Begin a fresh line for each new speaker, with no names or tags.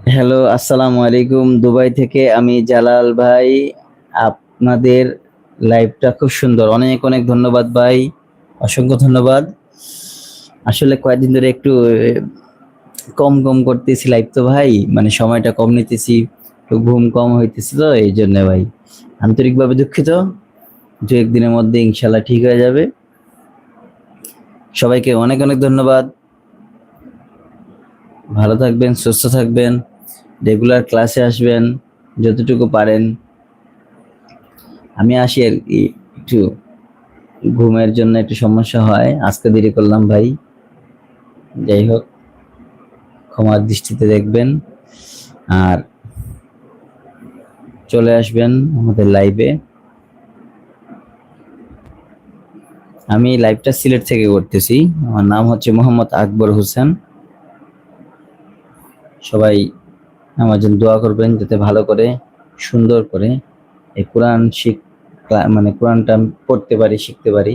Hello, আসসালামু আলাইকুম। Dubai থেকে আমি জালাল ভাই। আপনাদের লাইভটা খুব সুন্দর। অনেক, অনেক ধন্যবাদ ভাই। অসংখ্য ধন্যবাদ। আসলে কয়েকদিন ধরে একটু কম করতেছি লাইভ তো ভাই। মানে সময়টা কম নিতেছি। একটু ঘুম কম হইতেছে তো এইজন্য ভাই। আন্তরিকভাবে দুঃখিত। ২-১ দিনের মধ্যে ইনশাআল্লাহ ঠিক হয়ে যাবে। সবাইকে অনেক, অনেক ধন্যবাদ। ভালো থাকবেন, সুস্থ থাকবেন। রেগুলার ক্লাসে আসবেন যতটুকু পারেন। আমি আসি আরকি একটু ঘুমের জন্য একটু সমস্যা হয়। আজকে দেরি করলাম ভাই। যাই হোক, ক্ষমার দৃষ্টিতে দেখবেন। আর চলে আসবেন আমাদের লাইভে। আমি লাইভটা সিলেট থেকে করতেছি। আমার নাম হচ্ছে মোহাম্মদ আকবর হোসেন। সবাই আমার জন্য দোয়া করবেন যাতে ভালো করে সুন্দর করে এই কোরআন মানে কোরআনটা আমি পড়তে পারি, শিখতে পারি।